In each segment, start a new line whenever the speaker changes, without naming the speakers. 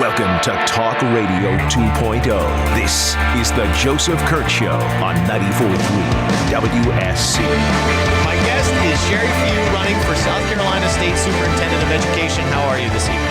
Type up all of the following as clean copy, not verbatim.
Welcome to Talk Radio 2.0. This is the Joseph Kurt Show on 94.3 WSC.
My guest is Sheri running for South Carolina State Superintendent of Education. How are you this evening?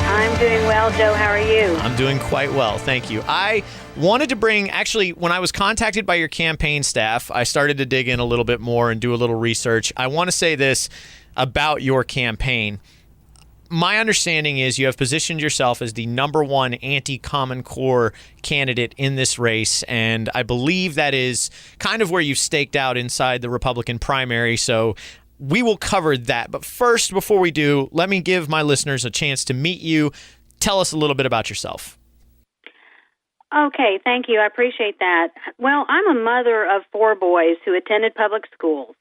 I'm doing well, Joe. How are you?
I'm doing quite well, thank you. I wanted to bring, actually, when I was contacted by your campaign staff, I started to dig in a little bit more and do a little research. I want to say this about your campaign. My understanding is you have positioned yourself as the number one anti-Common Core candidate in this race, and I believe that is kind of where you've staked out inside the Republican primary, so we will cover that. But first, before we do, let me give my listeners a chance to meet you. Tell us a little bit about yourself.
Okay, thank you. I appreciate that. Well, I'm a mother of 4 boys who attended public schools.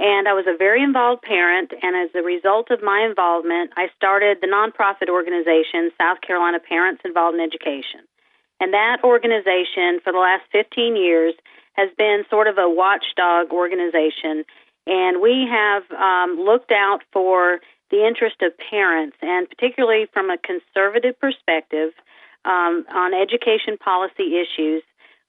And I was a very involved parent, and as a result of my involvement, I started the nonprofit organization, South Carolina Parents Involved in Education. And that organization, for the last 15 years, has been sort of a watchdog organization. And we have looked out for the interest of parents, and particularly from a conservative perspective on education policy issues.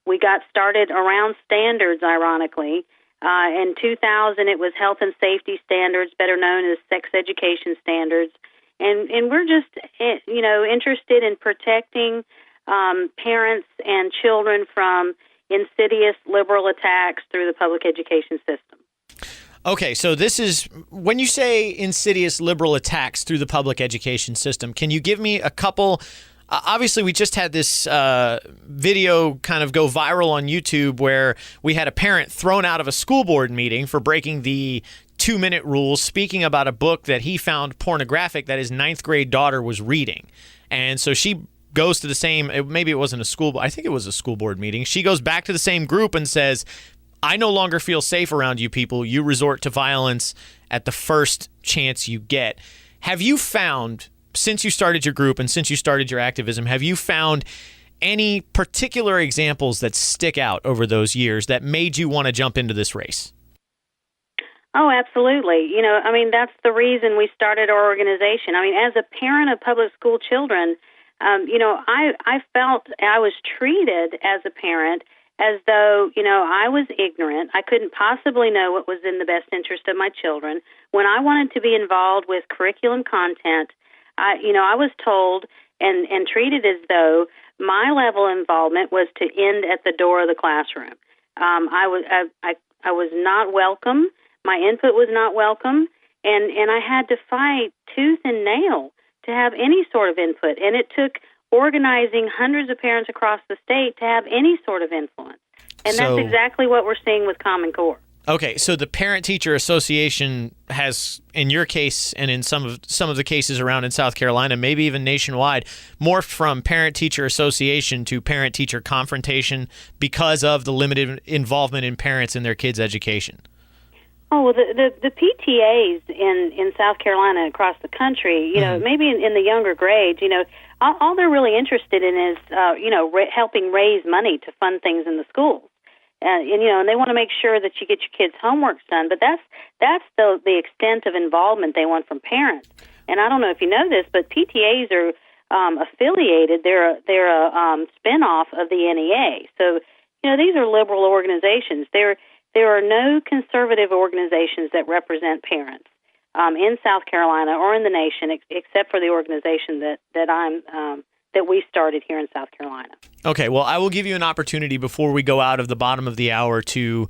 We got started around standards, ironically. In 2000, it was health and safety standards, better known as sex education standards. And we're just, interested in protecting parents and children from insidious liberal attacks through the public education system.
Okay, so this is, when you say insidious liberal attacks through the public education system, can you give me a couple? Obviously, we just had this video kind of go viral on YouTube where we had a parent thrown out of a school board meeting for breaking the 2-minute rule, speaking about a book that he found pornographic that his 9th grade daughter was reading. And so she goes to the same, maybe it wasn't a school, I think it was a school board meeting. She goes back to the same group and says, I no longer feel safe around you people. You resort to violence at the first chance you get. Have you found, since you started your group and since you started your activism, have you found any particular examples that stick out over those years that made you want to jump into this race?
Oh, absolutely. That's the reason we started our organization. As a parent of public school children, I felt I was treated as a parent as though, I was ignorant. I couldn't possibly know what was in the best interest of my children. When I wanted to be involved with curriculum content, I was told and treated as though my level of involvement was to end at the door of the classroom. I was not welcome. My input was not welcome, and I had to fight tooth and nail to have any sort of input. And it took organizing hundreds of parents across the state to have any sort of influence. And that's exactly what we're seeing with Common Core.
Okay, so the Parent-Teacher Association has, in your case and in some of the cases around in South Carolina, maybe even nationwide, morphed from Parent-Teacher Association to Parent-Teacher Confrontation because of the limited involvement in parents in their kids' education.
Oh, well, the PTAs in South Carolina across the country, maybe in the younger grades, all they're really interested in is, helping raise money to fund things in the schools. And they want to make sure that you get your kids' homework done. But that's the extent of involvement they want from parents. And I don't know if you know this, but PTAs are affiliated. They're a spinoff of the NEA. So these are liberal organizations. There are no conservative organizations that represent parents in South Carolina or in the nation, except for the organization that we started here in South Carolina.
Okay, well, I will give you an opportunity before we go out of the bottom of the hour to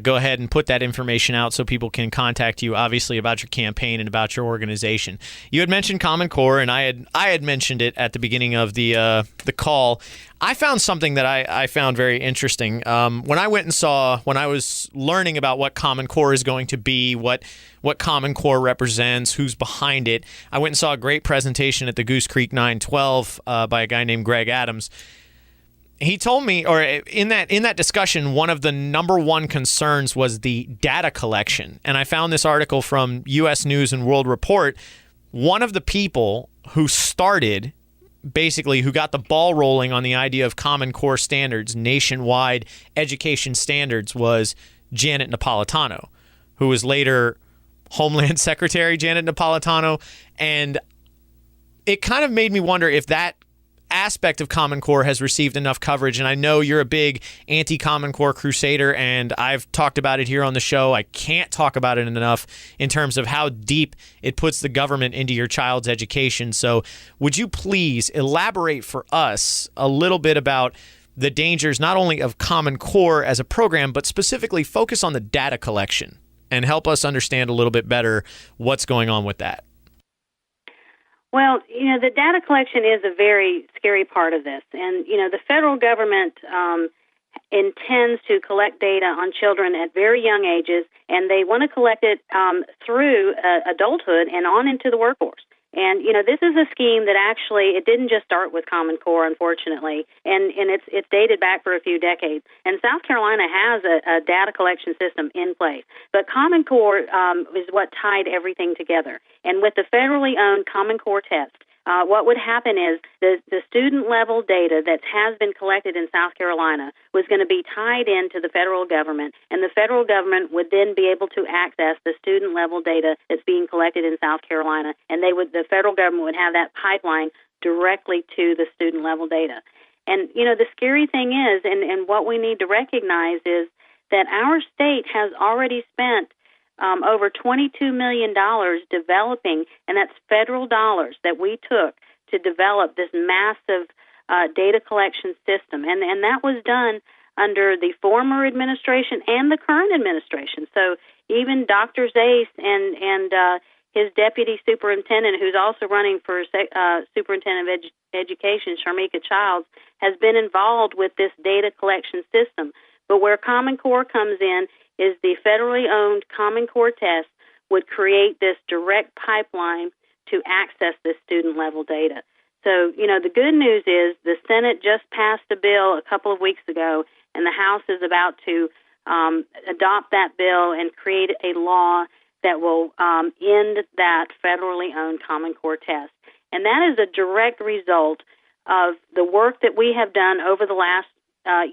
go ahead and put that information out so people can contact you, obviously, about your campaign and about your organization. You had mentioned Common Core, and I had mentioned it at the beginning of the call. I found something that I found very interesting. When I was learning about what Common Core is going to be, what Common Core represents, who's behind it, I went and saw a great presentation at the Goose Creek 912 by a guy named Greg Adams. He told me, or in that discussion, one of the number one concerns was the data collection. And I found this article from U.S. News and World Report. One of the people who got the ball rolling on the idea of Common Core standards, nationwide education standards, was Janet Napolitano, who was later Homeland Secretary Janet Napolitano. And it kind of made me wonder if that aspect of Common Core has received enough coverage, and I know you're a big anti-Common Core crusader, and I've talked about it here on the show. I can't talk about it enough in terms of how deep it puts the government into your child's education. So would you please elaborate for us a little bit about the dangers not only of Common Core as a program, but specifically focus on the data collection and help us understand a little bit better what's going on with that?
Well, the data collection is a very scary part of this. And, the federal government intends to collect data on children at very young ages, and they want to collect it through adulthood and on into the workforce. And, this is a scheme that actually, it didn't just start with Common Core, unfortunately, and it's dated back for a few decades. And South Carolina has a data collection system in place. But Common Core is what tied everything together. And with the federally owned Common Core test, what would happen is the student-level data that has been collected in South Carolina was going to be tied into the federal government, and the federal government would then be able to access the student-level data that's being collected in South Carolina, and the federal government would have that pipeline directly to the student-level data. And, the scary thing is, and what we need to recognize is that our state has already spent over $22 million developing, and that's federal dollars that we took to develop this massive data collection system. And that was done under the former administration and the current administration. So even Dr. Zace and his deputy superintendent, who's also running for superintendent of education, Sharmika Childs, has been involved with this data collection system. But where Common Core comes in is the federally owned Common Core test would create this direct pipeline to access this student-level data. So, the good news is the Senate just passed a bill a couple of weeks ago, and the House is about to adopt that bill and create a law that will end that federally owned Common Core test. And that is a direct result of the work that we have done over the last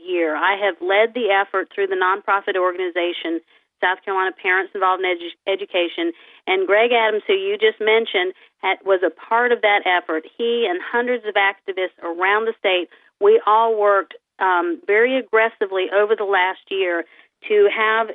year. I have led the effort through the nonprofit organization, South Carolina Parents Involved in Education, and Greg Adams, who you just mentioned, was a part of that effort. He and hundreds of activists around the state, we all worked very aggressively over the last year to have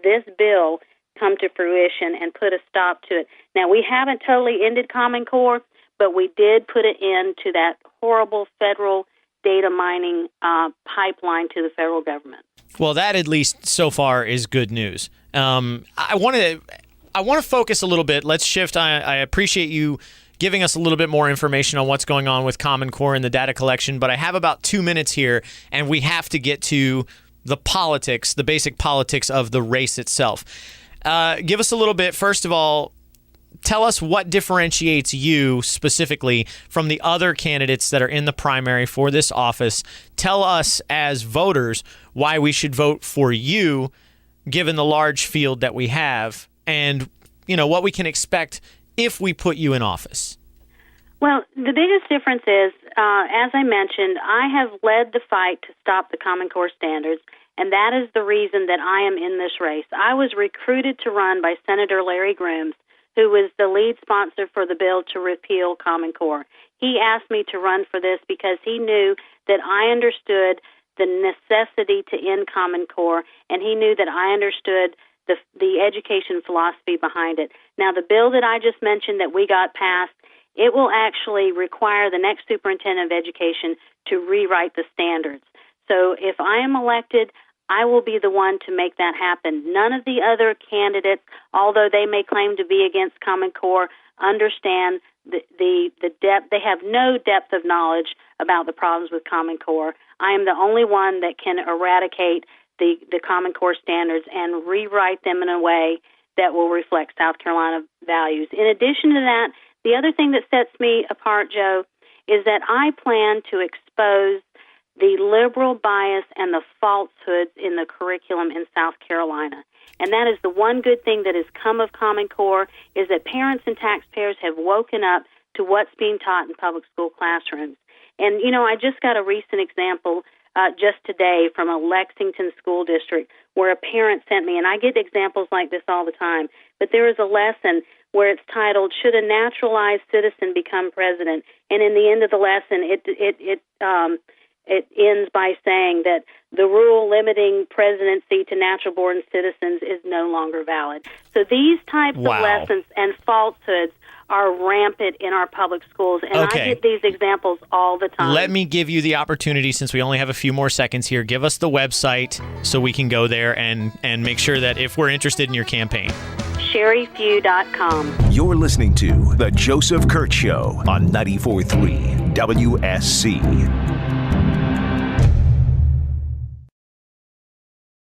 this bill come to fruition and put a stop to it. Now, we haven't totally ended Common Core, but we did put an end to that horrible federal data mining pipeline to the federal government.
Well, that at least so far is good news. I want to focus a little bit. Let's shift. I appreciate you giving us a little bit more information on what's going on with Common Core and the data collection, but I have about 2 minutes here, and we have to get to the politics, the basic politics of the race itself. Give us a little bit, first of all, tell us what differentiates you specifically from the other candidates that are in the primary for this office. Tell us as voters why we should vote for you, given the large field that we have, and what we can expect if we put you in office.
Well, the biggest difference is, as I mentioned, I have led the fight to stop the Common Core standards, and that is the reason that I am in this race. I was recruited to run by Senator Larry Grooms, who was the lead sponsor for the bill to repeal Common Core. He asked me to run for this because he knew that I understood the necessity to end Common Core, and he knew that I understood the education philosophy behind it. Now, the bill that I just mentioned that we got passed, it will actually require the next superintendent of education to rewrite the standards. So if I am elected, I will be the one to make that happen. None of the other candidates, although they may claim to be against Common Core, understand the depth. They have no depth of knowledge about the problems with Common Core. I am the only one that can eradicate the Common Core standards and rewrite them in a way that will reflect South Carolina values. In addition to that, the other thing that sets me apart, Joe, is that I plan to expose the liberal bias and the falsehoods in the curriculum in South Carolina. And that is the one good thing that has come of Common Core, is that parents and taxpayers have woken up to what's being taught in public school classrooms. And, I just got a recent example just today from a Lexington school district where a parent sent me, and I get examples like this all the time, but there is a lesson where it's titled, "Should a Naturalized Citizen Become President?" And in the end of the lesson, it ends by saying that the rule limiting presidency to natural-born citizens is no longer valid. So these types of lessons and falsehoods are rampant in our public schools, and I get these examples all the time.
Let me give you the opportunity, since we only have a few more seconds here. Give us the website so we can go there and make sure that if we're interested in your campaign.
SheriFew.com.
You're listening to The Joseph Kurt Show on 94.3 WSC.